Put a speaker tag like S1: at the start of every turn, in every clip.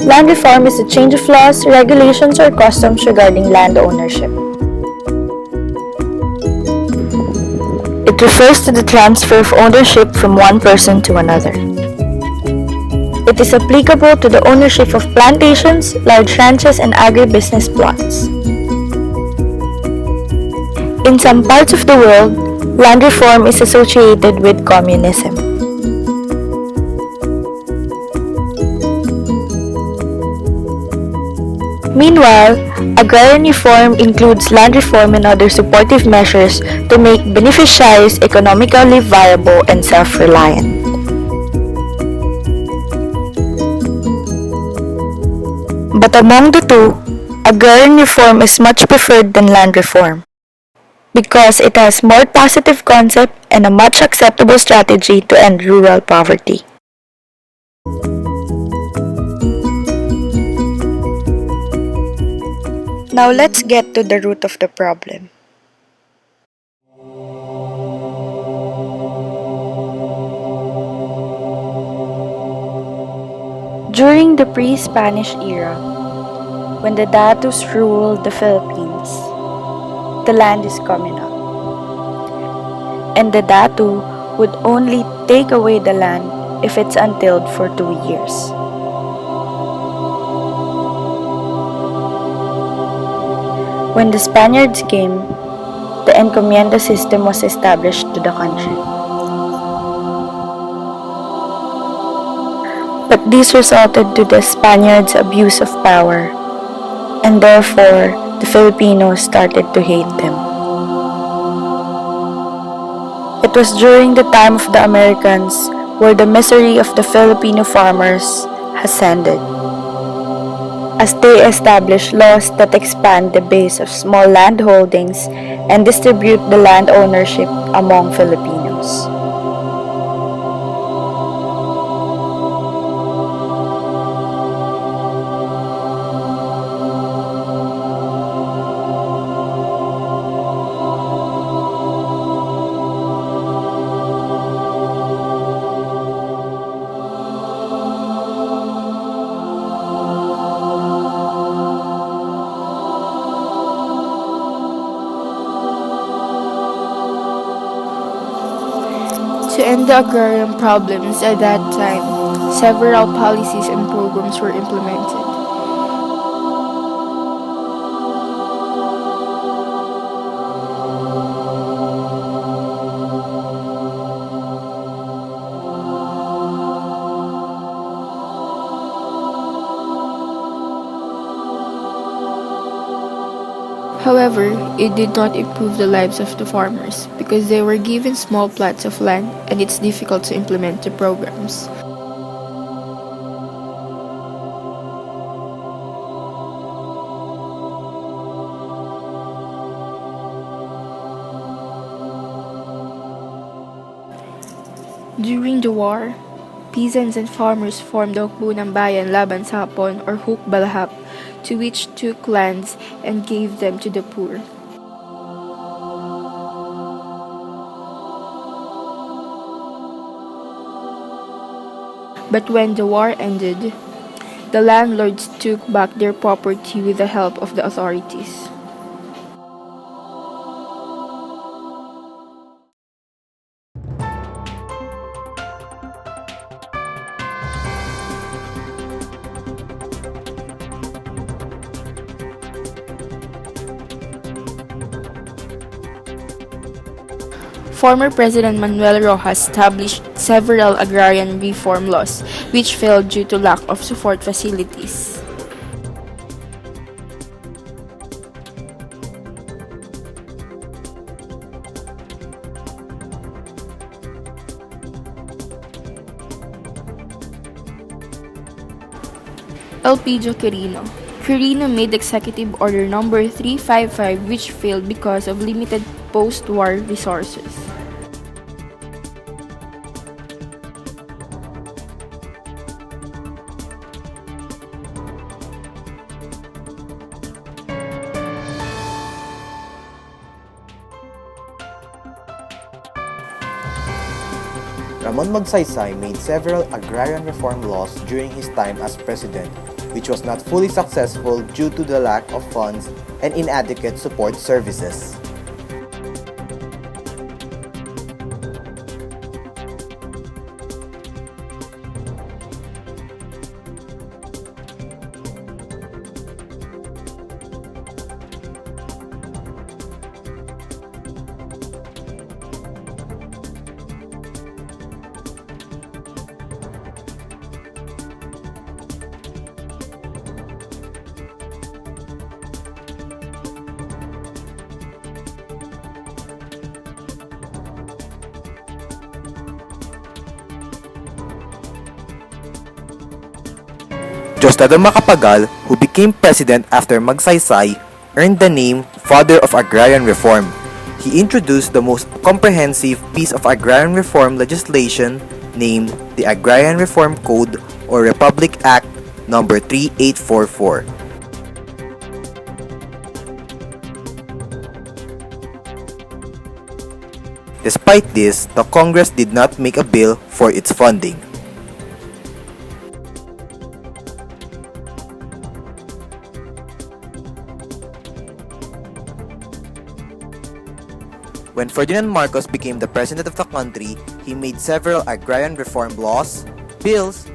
S1: Land reform is the change of laws, regulations, or customs regarding land ownership. It refers to the transfer of ownership from one person to another. It is applicable to the ownership of plantations, large ranches, and agribusiness plots. In some parts of the world, land reform is associated with communism. Meanwhile, agrarian reform includes land reform and other supportive measures to make beneficiaries economically viable and self-reliant. But among the two, agrarian reform is much preferred than land reform because it has more positive concept and a much acceptable strategy to end rural poverty. Now let's get to the root of the problem. During the pre-Spanish era, when the Datus ruled the Philippines, the land is communal. And the Datu would only take away the land if it's untilled for 2 years. When the Spaniards came, the encomienda system was established to the country. But this resulted to the Spaniards' abuse of power, and therefore the Filipinos started to hate them. It was during the time of the Americans where the misery of the Filipino farmers ascended, as they established laws that expand the base of small land holdings and distribute the land ownership among Filipinos.
S2: To end the agrarian problems at that time, several policies and programs were implemented. However, it did not improve the lives of the farmers because they were given small plots of land and it's difficult to implement the programs. During the war, peasants and farmers formed the Hukbunang Bayan Laban sa Hapon or Hukbalahap, to which took lands and gave them to the poor. But when the war ended, the landlords took back their property with the help of the authorities. Former President Manuel Rojas established several agrarian reform laws, which failed due to lack of support facilities. Elpidio Quirino. Quirino made Executive Order No. 355, which failed because of limited post-war resources.
S3: Ramon Magsaysay made several agrarian reform laws during his time as president, which was not fully successful due to the lack of funds and inadequate support services. Diosdado Macapagal, who became president after Magsaysay, earned the name Father of Agrarian Reform. He introduced the most comprehensive piece of agrarian reform legislation named the Agrarian Reform Code or Republic Act No. 3844. Despite this, the Congress did not make a bill for its funding. When Ferdinand Marcos became the president of the country, he made several agrarian reform laws, bills,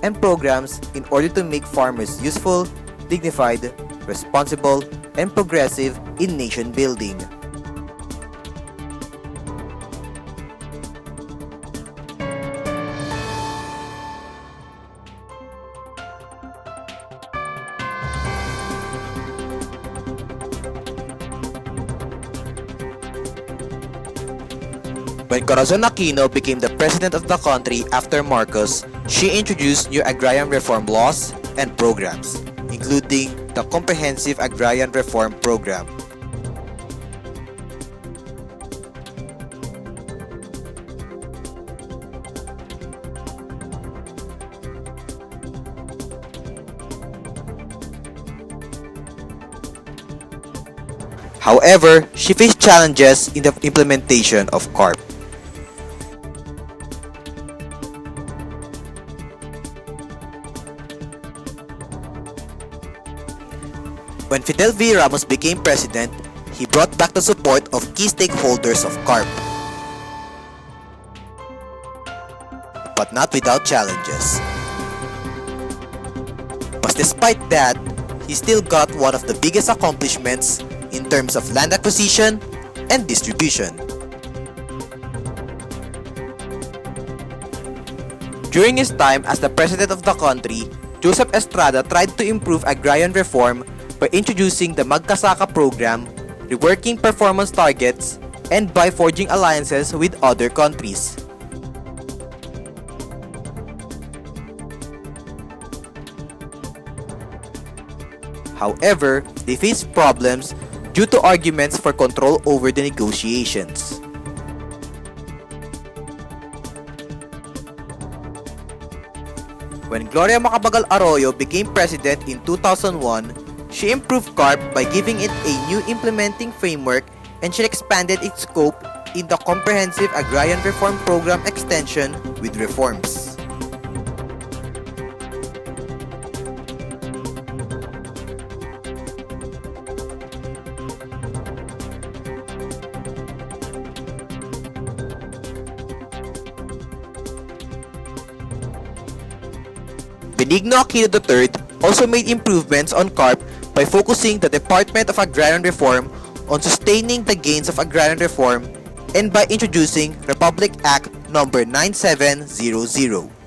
S3: and programs in order to make farmers useful, dignified, responsible, and progressive in nation building. When Corazon Aquino became the president of the country after Marcos, she introduced new agrarian reform laws and programs, including the Comprehensive Agrarian Reform Program. However, she faced challenges in the implementation of CARP. When Fidel V. Ramos became president, he brought back the support of key stakeholders of CARP. But not without challenges. But despite that, he still got one of the biggest accomplishments in terms of land acquisition and distribution. During his time as the president of the country, Joseph Estrada tried to improve agrarian reform by introducing the Magkasaka program, reworking performance targets, and by forging alliances with other countries. However, they faced problems due to arguments for control over the negotiations. When Gloria Macapagal Arroyo became president in 2001, she improved CARP by giving it a new implementing framework, and she expanded its scope in the Comprehensive Agrarian Reform Program extension with reforms. Benigno Aquino III also made improvements on CARP by focusing the Department of Agrarian Reform on sustaining the gains of agrarian reform and by introducing Republic Act No. 9700.